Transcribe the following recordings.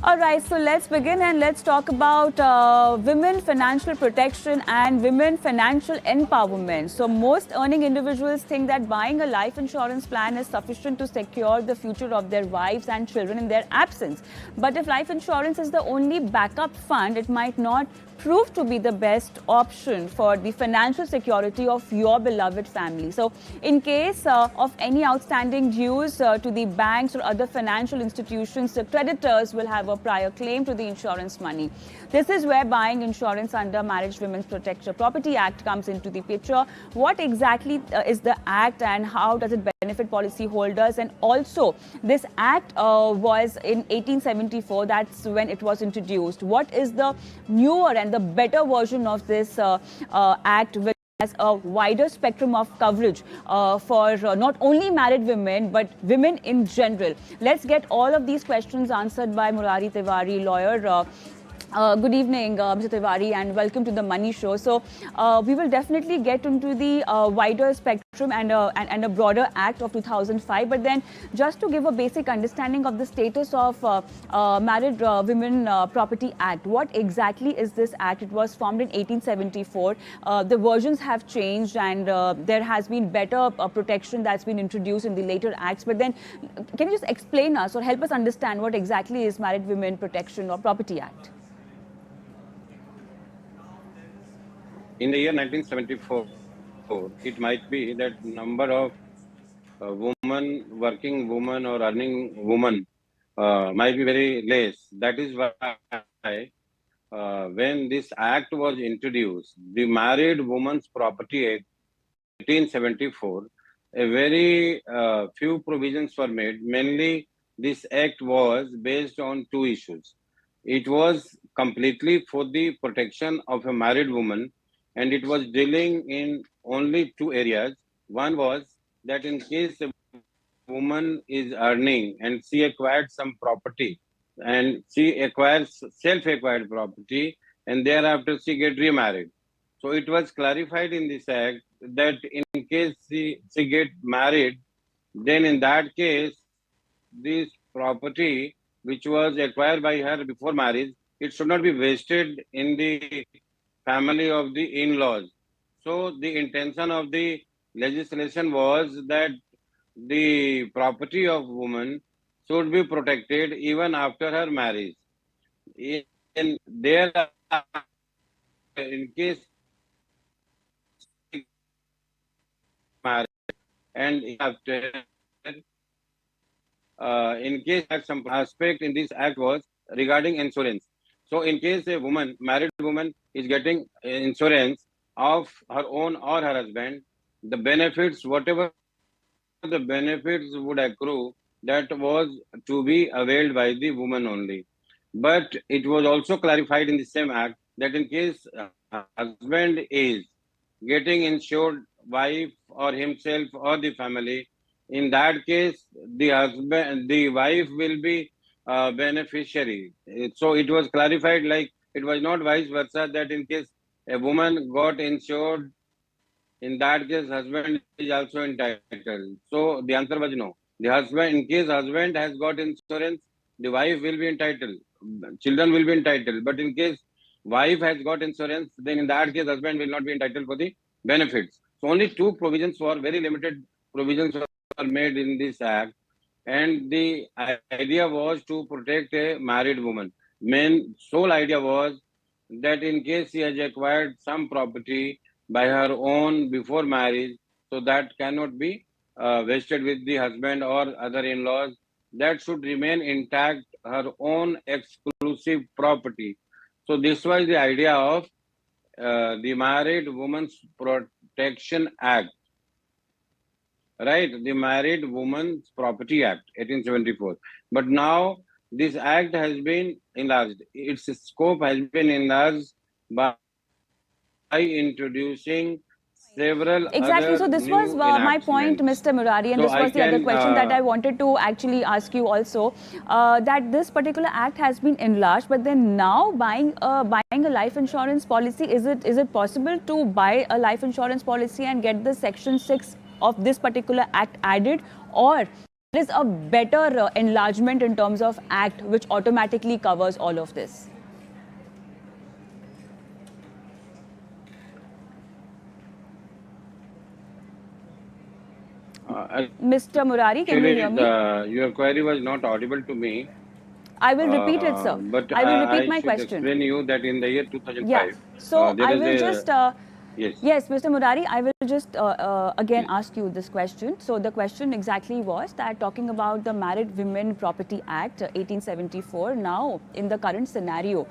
All right, so let's begin and let's talk about women financial protection and women financial empowerment. So most earning individuals think that buying a life insurance plan is sufficient to secure the future of their wives and children in their absence. But if life insurance is the only backup fund, it might not prove to be the best option for the financial security of your beloved family. So in case of any outstanding dues to the banks or other financial institutions, the creditors will have a prior claim to the insurance money. This is where buying insurance under Marriage Women's Property Act comes into the picture. What exactly is the act and how does it benefit policyholders? And also, this act was in 1874, that's when it was introduced. What is the newer and the better version of this act, which has a wider spectrum of coverage for not only married women but women in general? Let's get all of these questions answered by Muruai Tiwari Lawyer. Good evening, Mr. Tiwari, and welcome to the Money Show. So, we will definitely get into the wider spectrum and a broader Act of 2005. But then, just to give a basic understanding of the status of Married Women Property Act, what exactly is this Act? It was formed in 1874. The versions have changed, and there has been better protection that's been introduced in the later acts. But then, can you just explain us or help us understand what exactly is Married Women Protection or Property Act? In the year 1974, it might be that number of working women or earning women might be very less. That is why when this act was introduced, the Married Women's Property Act 1874, a very few provisions were made. Mainly, this act was based on two issues. It was completely for the protection of a married woman, and it was dealing in only two areas. One was that in case a woman is earning and she acquired some property and she acquires self-acquired property and thereafter she get remarried. So it was clarified in this act that in case she get married, then in that case, this property which was acquired by her before marriage, it should not be wasted in the family of the in-laws. So the intention of the legislation was that the property of woman should be protected even after her marriage. In there, in case marriage and after, in case some aspect in this act was regarding insurance. So in case a woman, married woman, is getting insurance of her own or her husband, the benefits, whatever the benefits would accrue, that was to be availed by the woman only. But it was also clarified in the same act that in case husband is getting insured wife or himself or the family, in that case, the wife will be beneficiary. So it was clarified, like it was not vice versa, that in case a woman got insured, in that case, husband is also entitled. So the answer was no. The husband, in case husband has got insurance, the wife will be entitled. Children will be entitled. But in case wife has got insurance, then in that case, husband will not be entitled for the benefits. So only two provisions for very limited provisions were made in this act. And the idea was to protect a married woman. Main sole idea was that in case she has acquired some property by her own before marriage, so that cannot be wasted with the husband or other in-laws. That should remain intact, her own exclusive property. So this was the idea of the Married Women's Protection Act. Right, the Married Women's Property Act, 1874. But now this act has been enlarged. Its scope has been enlarged by introducing several Exactly. So this was my point, Mr. Murari, and so this was the other question that I wanted to actually ask you also, that this particular act has been enlarged, but then now buying a life insurance policy, is it possible to buy a life insurance policy and get the Section 6 of this particular act added, or is a better enlargement in terms of act which automatically covers all of this? Mr. Murari, can you hear me? Your query was not audible to me. I will repeat it, sir. But I will repeat I my should question. explain you that in the year Yeah. 2005, So there I is will a just, yes. yes, Mr. Murari, I will just again Yes. ask you this question. So the question exactly was that talking about the Married Women Property Act 1874, now in the current scenario,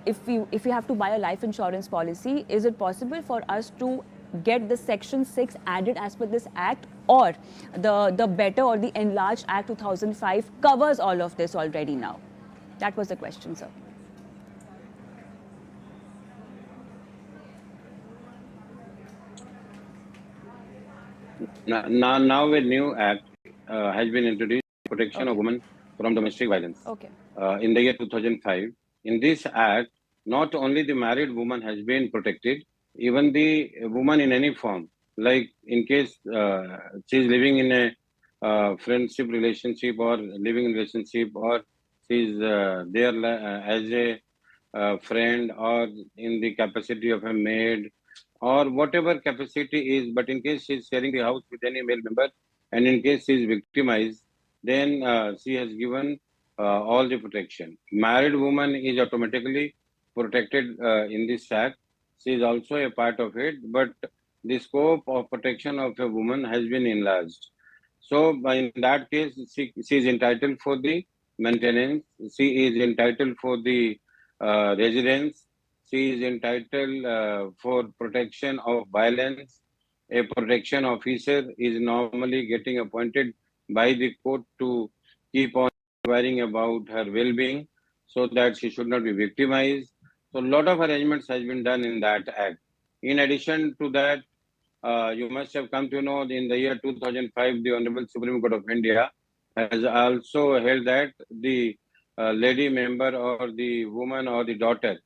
if we have to buy a life insurance policy, is it possible for us to get the section 6 added as per this act, or the better or the enlarged act 2005 covers all of this already now? That was the question, sir. Now a new act has been introduced, protection of Okay. women from domestic violence, Okay. in the year 2005. In this act, not only the married woman has been protected, even the woman in any form, like in case she is living in a friendship relationship or living relationship, or she is there as a friend, or in the capacity of a maid, or whatever capacity is, but in case she is sharing the house with any male member, and in case she is victimized, then she has given all the protection. Married woman is automatically protected in this act. She is also a part of it, but the scope of protection of a woman has been enlarged. So in that case, she is entitled for the maintenance, she is entitled for the residence, she is entitled for protection of violence. A protection officer is normally getting appointed by the court to keep on inquiring about her well-being, so that she should not be victimized. So a lot of arrangements has been done in that act. In addition to that, you must have come to know in the year 2005, the Honorable Supreme Court of India has also held that the lady member or the woman or the daughter,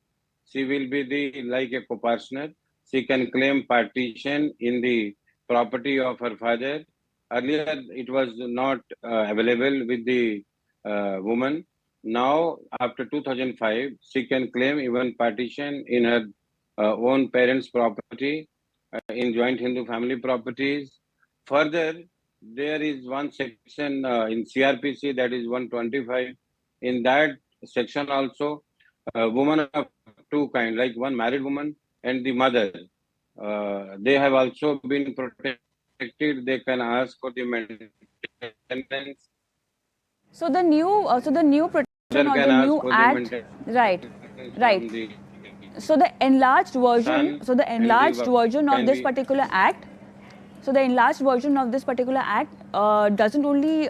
she will be the like a co-partner. She can claim partition in the property of her father. Earlier, it was not available with the woman. Now, after 2005, she can claim even partition in her own parents' property, in joint Hindu family properties. Further, there is one section in CRPC, that is 125. In that section also, women of two kinds, like one married woman and the mother. They have also been protected. They can ask for the maintenance. So the new protection Mother or can the ask new for the act, right, maintenance right. from the So the enlarged version, son, so the and the enlarged wife version of can this be. particular act, so the enlarged version of this particular act doesn't only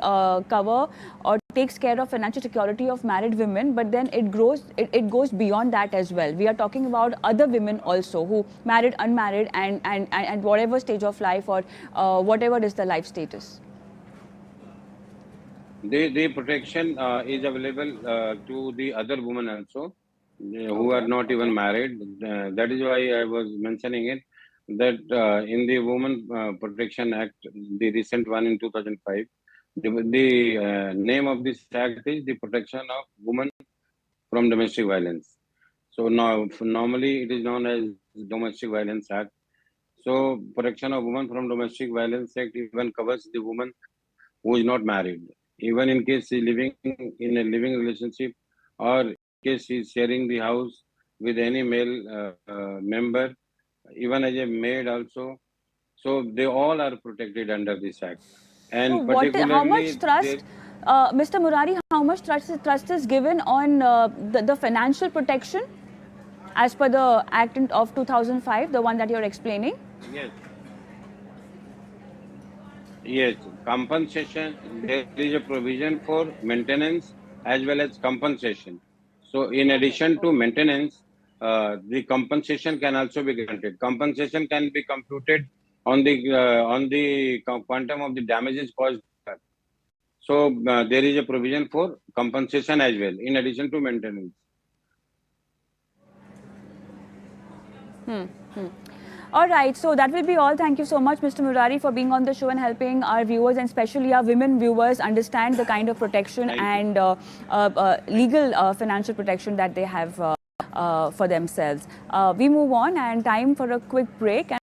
cover or takes care of financial security of married women, but then it goes beyond that as well. We are talking about other women also who married, unmarried, and whatever stage of life or whatever is the life status. The protection is available to the other women also, who are Okay, not even okay. married. That is why I was mentioning it, that in the Women Protection Act, the recent one in 2005, the name of this act is the Protection of Women from Domestic Violence. So now, normally it is known as Domestic Violence Act. So protection of women from domestic violence act even covers the woman who is not married, even in case she is living in a living relationship, or in case she is sharing the house with any male member, even as a maid also. So they all are protected under this act. So And how much particularly there, trust, Mr. Murari, how much trust is given on the financial protection as per the Act of 2005, the one that you're explaining? yes, yes, compensation, there is a provision for maintenance as well as compensation. So in Okay, addition to okay. maintenance, the compensation can also be granted. Compensation can be computed on the quantum of the damages caused. So there is a provision for compensation as well, in addition to maintenance. All right, so that will be all. Thank you so much, Mr. Murari, for being on the show and helping our viewers, and especially our women viewers, understand the kind of protection and legal financial protection that they have for themselves. We move on, and time for a quick break.